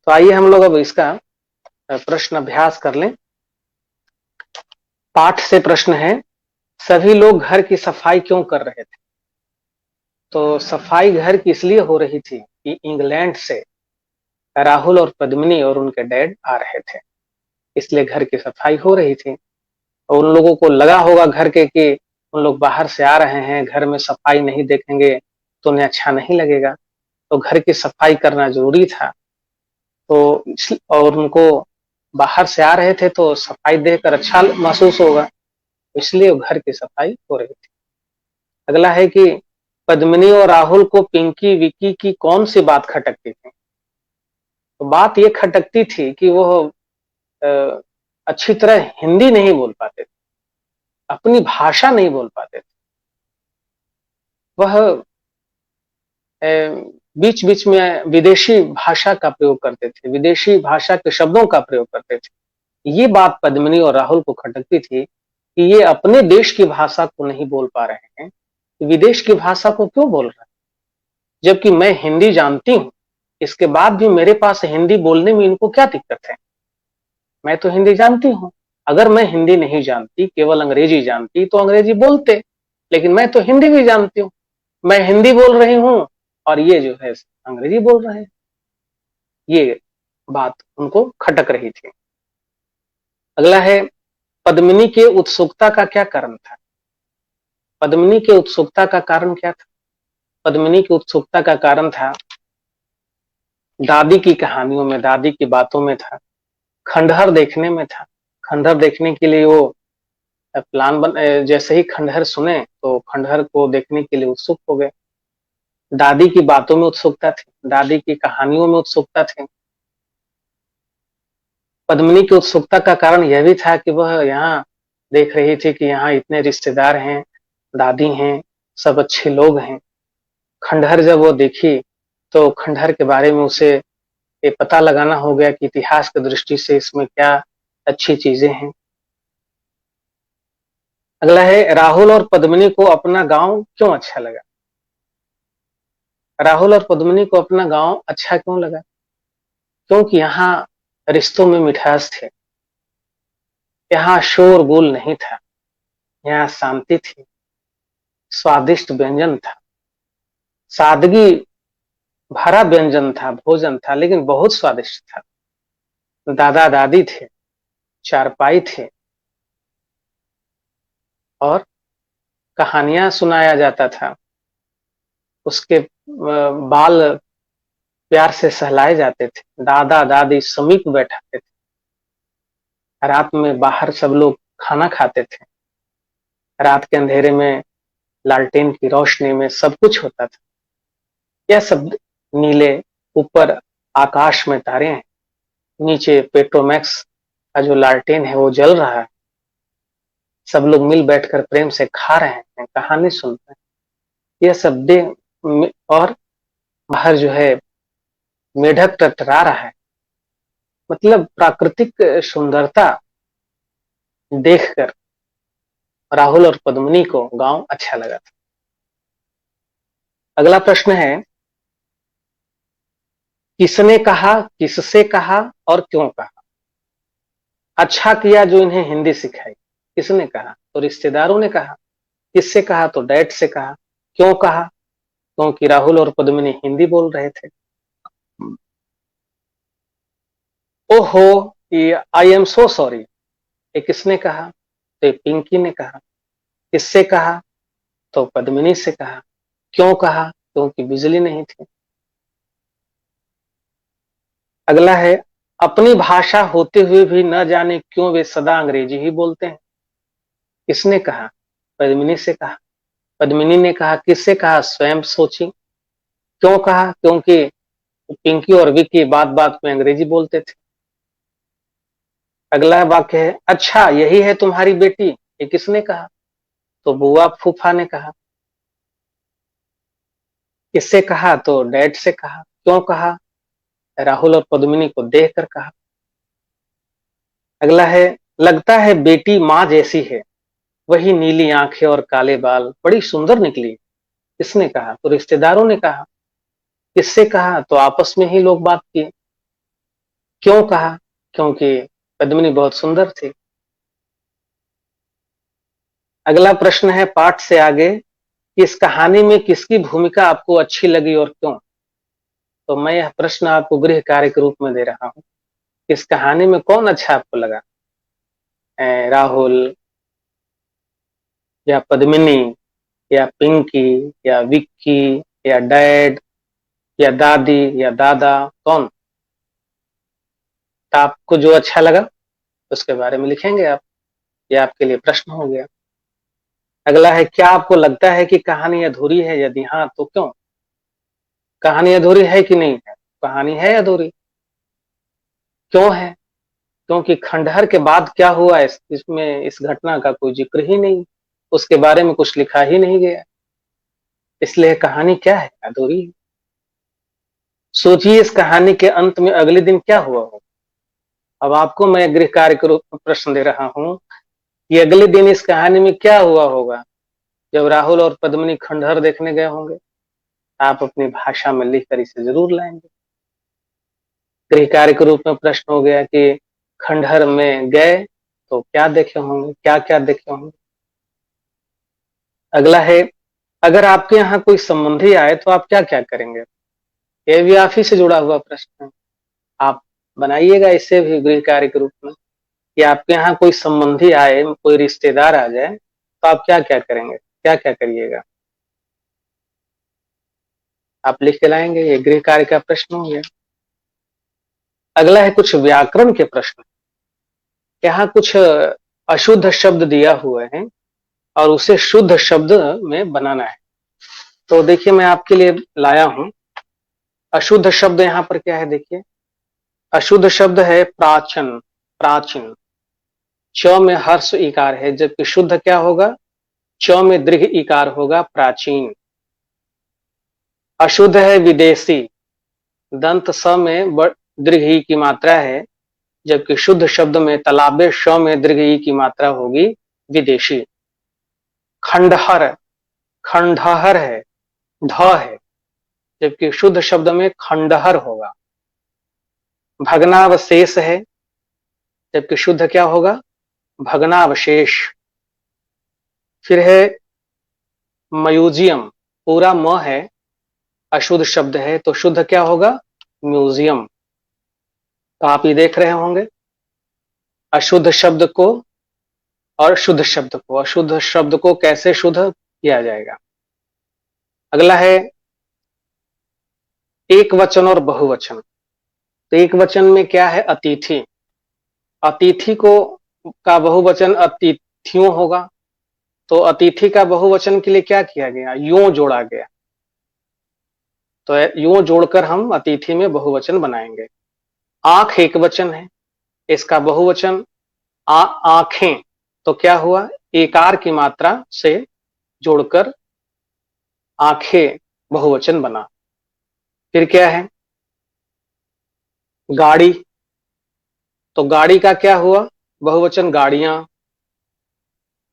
तो आइए हम लोग अब इसका प्रश्न अभ्यास कर लें। पाठ से प्रश्न है, सभी लोग घर की सफाई क्यों कर रहे थे? तो सफाई घर की इसलिए हो रही थी कि इंग्लैंड से राहुल और पद्मिनी और उनके डैड आ रहे थे, इसलिए घर की सफाई हो रही थी। और उन लोगों को लगा होगा घर के कि उन लोग बाहर से आ रहे हैं, घर में सफाई नहीं देखेंगे तो उन्हें अच्छा नहीं लगेगा, तो घर की सफाई करना जरूरी था। तो और उनको बाहर से आ रहे थे तो सफाई देखकर अच्छा महसूस होगा, इसलिए वो घर की सफाई हो रही थी। अगला है कि पद्मिनी और राहुल को पिंकी विकी की कौन सी बात खटकती थी? तो बात ये खटकती थी कि वो अच्छी तरह हिंदी नहीं बोल पाते थे, अपनी भाषा नहीं बोल पाते थे। वह बीच बीच में विदेशी भाषा का प्रयोग करते थे, विदेशी भाषा के शब्दों का प्रयोग करते थे। ये बात पद्मिनी और राहुल को खटकती थी कि ये अपने देश की भाषा को नहीं बोल पा रहे हैं, विदेश की भाषा को क्यों बोल रहे हैं, जबकि मैं हिंदी जानती हूं, इसके बाद भी मेरे पास हिंदी बोलने में इनको क्या दिक्कत है? मैं तो हिंदी जानती हूं। अगर मैं हिंदी नहीं जानती, केवल अंग्रेजी जानती, तो अंग्रेजी बोलते, लेकिन मैं तो हिंदी भी जानती हूँ। मैं हिंदी बोल रही हूँ और ये जो है अंग्रेजी बोल रहे हैं। ये बात उनको खटक रही थी। अगला है, पद्मिनी के उत्सुकता का क्या कारण था? पद्मिनी के उत्सुकता का कारण क्या था? पद्मिनी की उत्सुकता का कारण था दादी की कहानियों में, दादी की बातों में था, खंडहर देखने में था। खंडहर देखने के लिए वो जैसे ही खंडहर सुने तो खंडहर को देखने के लिए उत्सुक हो गए। दादी की बातों में उत्सुकता थी, दादी की कहानियों में उत्सुकता थी। पद्मिनी की उत्सुकता का कारण यह भी था कि वह यहाँ देख रही थी कि यहाँ इतने रिश्तेदार हैं, दादी हैं, सब अच्छे लोग हैं। खंडहर जब वो देखी तो खंडहर के बारे में उसे ये पता लगाना हो गया कि इतिहास की दृष्टि से इसमें क्या अच्छी चीजें हैं। अगला है, राहुल और पद्मिनी को अपना गांव क्यों अच्छा लगा? राहुल और पद्मिनी को अपना गांव अच्छा क्यों लगा? क्योंकि यहाँ रिश्तों में मिठास थे, यहाँ शोरगुल नहीं था, यहाँ शांति थी, स्वादिष्ट व्यंजन था, सादगी भरा व्यंजन था, भोजन था, लेकिन बहुत स्वादिष्ट था। दादा दादी थे, चारपाई थे और कहानियां सुनाया जाता था। उसके बाल प्यार से सहलाए जाते थे, दादा दादी समीप बैठाते थे। रात में बाहर सब लोग खाना खाते थे, रात के अंधेरे में लालटेन की रोशनी में सब कुछ होता था। यह सब नीले, ऊपर आकाश में तारे हैं, नीचे पेट्रोमैक्स का जो लालटेन है वो जल रहा है। सब लोग मिल बैठकर प्रेम से खा रहे हैं, कहानी सुन रहे हैं। यह सब और बाहर जो है मेढक टटरा रहा है। मतलब प्राकृतिक सुंदरता देखकर राहुल और पद्मिनी को गांव अच्छा लगा था। अगला प्रश्न है, किसने कहा, किससे कहा और क्यों कहा? अच्छा किया जो इन्हें हिंदी सिखाई। किसने कहा? तो रिश्तेदारों ने कहा। किससे कहा? तो डैड से कहा। क्यों कहा? क्योंकि राहुल और पद्मिनी हिंदी बोल रहे थे। ओहो, ये आई एम सो सॉरी, ये किसने कहा? तो ये पिंकी ने कहा। किससे कहा? तो पद्मिनी से कहा। क्यों कहा? क्योंकि बिजली नहीं थी। अगला है, अपनी भाषा होते हुए भी न जाने क्यों वे सदा अंग्रेजी ही बोलते हैं। किसने कहा? पद्मिनी से कहा। पद्मिनी ने कहा। किससे कहा? स्वयं सोची। क्यों कहा? क्योंकि पिंकी और विकी बात बात में अंग्रेजी बोलते थे। अगला वाक्य है, अच्छा यही है तुम्हारी बेटी, ये किसने कहा? तो बुआ फूफा ने कहा। किससे कहा? तो डैड से कहा। क्यों कहा? राहुल और पद्मिनी को देखकर कहा। अगला है, लगता है बेटी माँ जैसी है, वही नीली आंखें और काले बाल बड़ी सुंदर निकली। किसने कहा? तो रिश्तेदारों ने कहा। किससे कहा? तो आपस में ही लोग बात किए। क्यों कहा? क्योंकि पद्मिनी बहुत सुंदर थी। अगला प्रश्न है पाठ से आगे कि इस कहानी में किसकी भूमिका आपको अच्छी लगी और क्यों? तो मैं यह प्रश्न आपको गृह कार्य के रूप में दे रहा हूं। इस कहानी में कौन अच्छा आपको लगा? राहुल या पद्मिनी या पिंकी या विक्की या डैड या दादी या दादा, कौन? तो आपको जो अच्छा लगा उसके बारे में लिखेंगे आप। ये आपके लिए प्रश्न हो गया। अगला है, क्या आपको लगता है कि कहानी अधूरी है? यदि हाँ तो क्यों? कहानी अधूरी है कि नहीं है? कहानी है अधूरी। क्यों है? क्योंकि खंडहर के बाद क्या हुआ इसमें इस घटना का कोई जिक्र ही नहीं, उसके बारे में कुछ लिखा ही नहीं गया, इसलिए कहानी क्या है? अधूरी है। सोचिए इस कहानी के अंत में अगले दिन क्या हुआ हो। अब आपको मैं गृह कार्य के रूप में प्रश्न दे रहा हूं कि अगले दिन इस कहानी में क्या हुआ होगा जब राहुल और पद्मिनी खंडहर देखने गए होंगे। आप अपनी भाषा में लिखकर इसे जरूर लाएंगे। गृह कार्य के रूप में प्रश्न हो गया कि खंडहर में गए तो क्या देखे होंगे, क्या क्या देखे होंगे। अगला है, अगर आपके यहाँ कोई संबंधी आए तो आप क्या क्या करेंगे? ये भी आप ही से जुड़ा हुआ प्रश्न है। आप बनाइएगा इसे भी गृह कार्य के रूप में कि आपके यहाँ कोई संबंधी आए, कोई रिश्तेदार आ जाए तो आप क्या क्या करेंगे, क्या क्या करिएगा। आप लिख के लाएंगे। ये गृह कार्य का प्रश्न हो गया। अगला है कुछ व्याकरण के प्रश्न। यहाँ कुछ अशुद्ध शब्द दिया हुआ है और उसे शुद्ध शब्द में बनाना है। तो देखिए मैं आपके लिए लाया हूं। अशुद्ध शब्द यहाँ पर क्या है? देखिए अशुद्ध शब्द है प्राचीन। प्राचीन, च में हर्ष इकार है, जबकि शुद्ध क्या होगा? च में दीर्घ इकार होगा, प्राचीन। अशुद्ध है विदेशी, दंत स में दीर्घ ई की मात्रा है, जबकि शुद्ध शब्द में तालाबे श में दीर्घ ई की मात्रा होगी, विदेशी। खंडहर, खंडहर है, ढ है, जबकि शुद्ध शब्द में खंडहर होगा। भग्नावशेष है, जबकि शुद्ध क्या होगा? भग्नावशेष। फिर है म्यूजियम, पूरा म है, अशुद्ध शब्द है, तो शुद्ध क्या होगा? म्यूजियम। तो आप ये देख रहे होंगे अशुद्ध शब्द को और शुद्ध शब्द को, अशुद्ध शब्द को कैसे शुद्ध किया जाएगा। अगला है एक वचन और बहुवचन। तो एक वचन में क्या है? अतिथि। अतिथि को का बहुवचन अतिथियों होगा, तो अतिथि का बहुवचन के लिए क्या किया गया? यूं जोड़ा गया। तो यूं जोड़कर हम अतिथि में बहुवचन बनाएंगे। आंख एक वचन है, इसका बहुवचन आंखें, तो क्या हुआ? एकार की मात्रा से जोड़कर आंखें बहुवचन बना। फिर क्या है? गाड़ी, तो गाड़ी का क्या हुआ? बहुवचन गाड़ियां।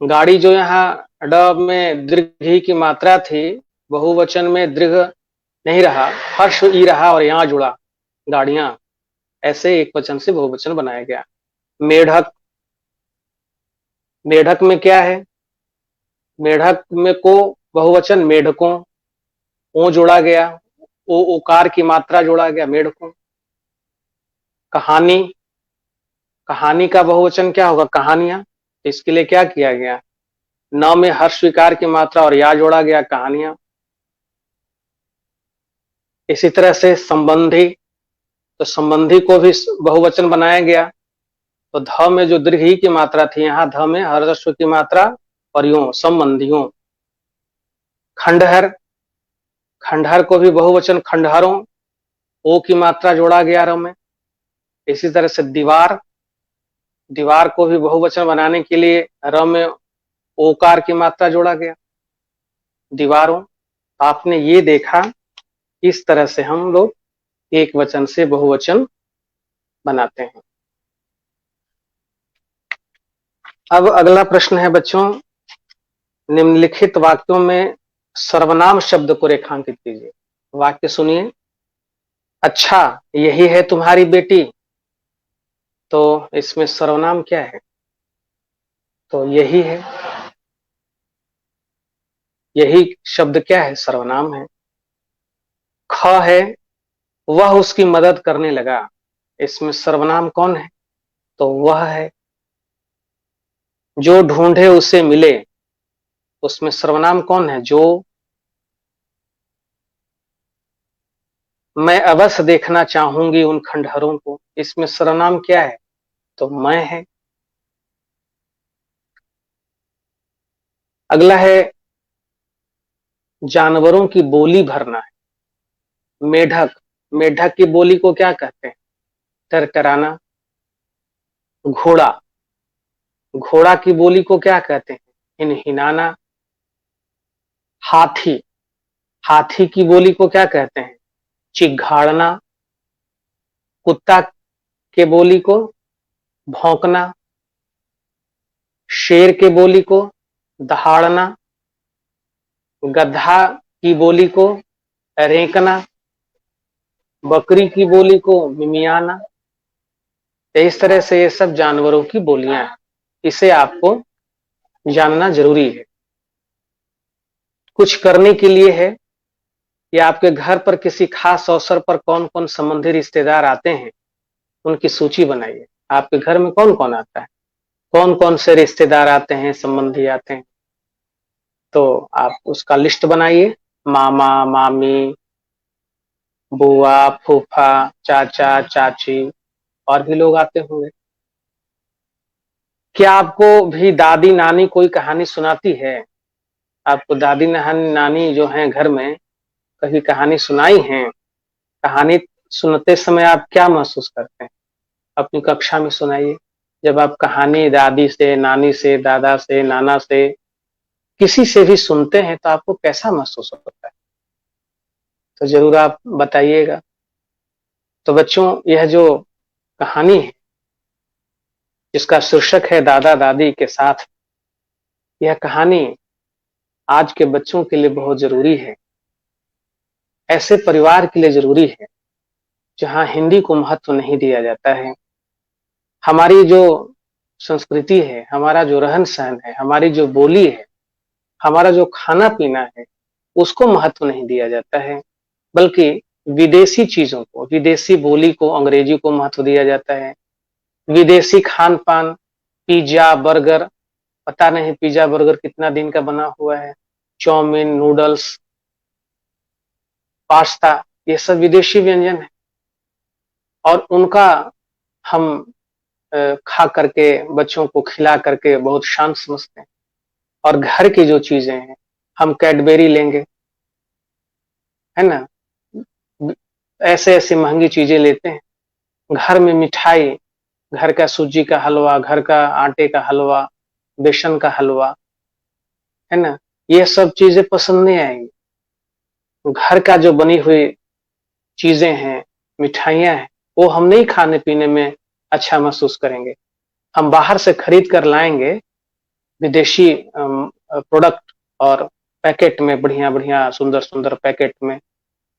गाड़ी जो यहाँ ड में दीर्घ ई की मात्रा थी, बहुवचन में दीर्घ नहीं रहा, हर्ष ई रहा और यहां जुड़ा, गाड़ियां। ऐसे एक वचन से बहुवचन बनाया गया। मेढक, मेढक में क्या है? मेढक में को बहुवचन मेढकों, ओ जोड़ा गया, ओ ओकार की मात्रा जोड़ा गया, मेढकों। कहानी, कहानी का बहुवचन क्या होगा? कहानियां। इसके लिए क्या किया गया? न में हर्ष स्वीकार की मात्रा और या जोड़ा गया, कहानियां। इसी तरह से संबंधी, तो संबंधी को भी बहुवचन बनाया गया। तो ध में जो दीर्घ ई की मात्रा थी, यहां ध में हर्षस्व की मात्रा और यूं संबंधियों। खंडहर, खंडहर को भी बहुवचन खंडहरों, ओ की मात्रा जोड़ा गया र में। इसी तरह से दीवार, दीवार को भी बहुवचन बनाने के लिए र में ओकार की मात्रा जोड़ा गया, दीवारों। आपने ये देखा, इस तरह से हम लोग एक वचन से बहुवचन बनाते हैं। अब अगला प्रश्न है बच्चों, निम्नलिखित वाक्यों में सर्वनाम शब्द को रेखांकित कीजिए। वाक्य सुनिए। अच्छा, यही है तुम्हारी बेटी। तो इसमें सर्वनाम क्या है? तो यही है, यही शब्द क्या है? सर्वनाम है। ख है, वह उसकी मदद करने लगा। इसमें सर्वनाम कौन है? तो वह है। जो ढूंढे उसे मिले, उसमें सर्वनाम कौन है? जो। मैं अवश्य देखना चाहूंगी उन खंडहरों को, इसमें सर्वनाम क्या है? तो मैं है। अगला है, जानवरों की बोली भरना है। मेढक, मेढक की बोली को क्या कहते हैं? टरटराना। घोड़ा, घोड़ा की बोली को क्या कहते हैं? हिनहिनाना। हाथी, हाथी की बोली को क्या कहते हैं? चिघाड़ना। कुत्ता के बोली को भौंकना। शेर के बोली को दहाड़ना। गधा की बोली को रेंकना। बकरी की बोली को मिमियाना। इस तरह से ये सब जानवरों की बोलियां हैं, इसे आपको जानना जरूरी है। कुछ करने के लिए है, या आपके घर पर किसी खास अवसर पर कौन कौन संबंधी रिश्तेदार आते हैं, उनकी सूची बनाइए। आपके घर में कौन कौन आता है, कौन कौन से रिश्तेदार आते हैं, संबंधी आते हैं, तो आप उसका लिस्ट बनाइए। मामा, मामी, बुआ, फूफा, चाचा, चाची, और भी लोग आते होंगे। क्या आपको भी दादी नानी कोई कहानी सुनाती है? आपको दादी नानी जो है घर में, कभी कहानी सुनाई है? कहानी सुनते समय आप क्या महसूस करते हैं? अपनी कक्षा में सुनाइए। जब आप कहानी दादी से, नानी से, दादा से, नाना से, किसी से भी सुनते हैं तो आपको कैसा महसूस होता है? तो जरूर आप बताइएगा। तो बच्चों, यह जो कहानी है जिसका शीर्षक है दादा दादी के साथ, यह कहानी आज के बच्चों के लिए बहुत जरूरी है। ऐसे परिवार के लिए जरूरी है जहां हिंदी को महत्व नहीं दिया जाता है। हमारी जो संस्कृति है, हमारा जो रहन सहन है, हमारी जो बोली है, हमारा जो खाना पीना है, उसको महत्व नहीं दिया जाता है, बल्कि विदेशी चीजों को, विदेशी बोली को, अंग्रेजी को महत्व दिया जाता है। विदेशी खान पान, पिज्जा, बर्गर, पता नहीं पिज्जा बर्गर कितना दिन का बना हुआ है, चाउमीन, नूडल्स, पास्ता, ये सब विदेशी व्यंजन है, और उनका हम खा करके, बच्चों को खिला करके बहुत शांत समझते हैं। और घर की जो चीजें हैं, हम कैडबेरी लेंगे, है ना, ऐसे ऐसे महंगी चीजें लेते हैं। घर में मिठाई, घर का सूजी का हलवा, घर का आटे का हलवा, बेसन का हलवा, है ना, ये सब चीजें पसंद नहीं आएंगी। घर का जो बनी हुई चीजें हैं, मिठाइयां हैं, वो हम नहीं खाने पीने में अच्छा महसूस करेंगे। हम बाहर से खरीद कर लाएंगे विदेशी प्रोडक्ट, और पैकेट में बढ़िया बढ़िया सुंदर सुंदर पैकेट में,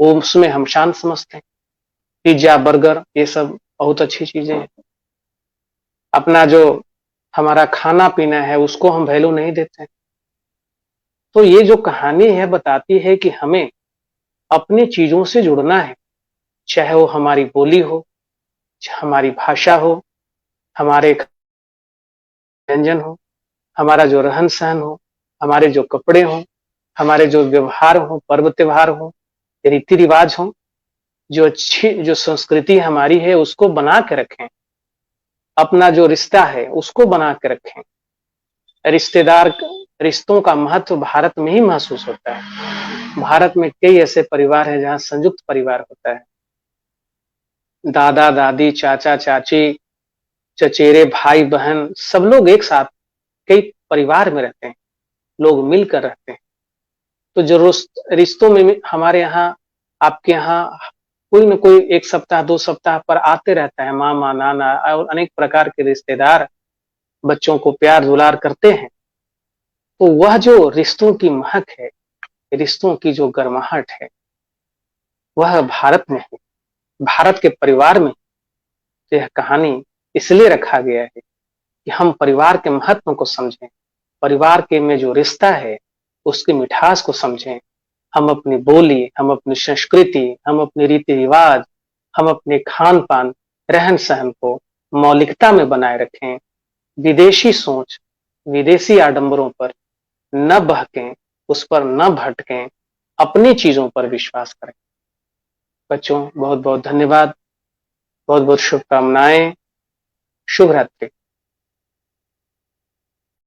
वो उसमें हम शांत समझते हैं। पिज्जा, बर्गर, ये सब बहुत अच्छी चीजें हैं। अपना जो हमारा खाना पीना है उसको हम वैल्यू नहीं देते हैं। तो ये जो कहानी है बताती है कि हमें अपनी चीजों से जुड़ना है, चाहे वो हमारी बोली हो, हमारी भाषा हो, हमारे व्यंजन हो, हमारा जो रहन सहन हो, हमारे जो कपड़े हो, हमारे जो व्यवहार हो, पर्व त्योहार हो, रीति रिवाज हो, जो अच्छी जो संस्कृति हमारी है उसको बना के रखें। अपना जो रिश्ता है उसको बना के रखें। रिश्तेदार, रिश्तों का महत्व भारत में ही महसूस होता है। भारत में कई ऐसे परिवार हैं जहां संयुक्त परिवार होता है। दादा दादी, चाचा चाची, चचेरे भाई बहन, सब लोग एक साथ कई परिवार में रहते हैं, लोग मिलकर रहते हैं। तो जो रिश्तों में हमारे यहाँ, आपके यहाँ कोई न कोई एक सप्ताह, 2 सप्ताह पर आते रहता है, मामा, नाना और अनेक प्रकार के रिश्तेदार बच्चों को प्यार दुलार करते हैं। तो वह जो रिश्तों की महक है, रिश्तों की जो गर्माहट है, वह भारत में है, भारत के परिवार में। तो यह कहानी इसलिए रखा गया है कि हम परिवार के महत्व को समझें, परिवार के में जो रिश्ता है उसकी मिठास को समझें, हम अपनी बोली, हम अपनी संस्कृति, हम अपने रीति रिवाज, हम अपने खान पान, रहन सहन को मौलिकता में बनाए रखें, विदेशी सोच, विदेशी आडंबरों पर न बहकें, उस पर न भटकें, अपनी चीजों पर विश्वास करें। बच्चों बहुत बहुत धन्यवाद, बहुत बहुत शुभकामनाएं, शुभ रात्रि।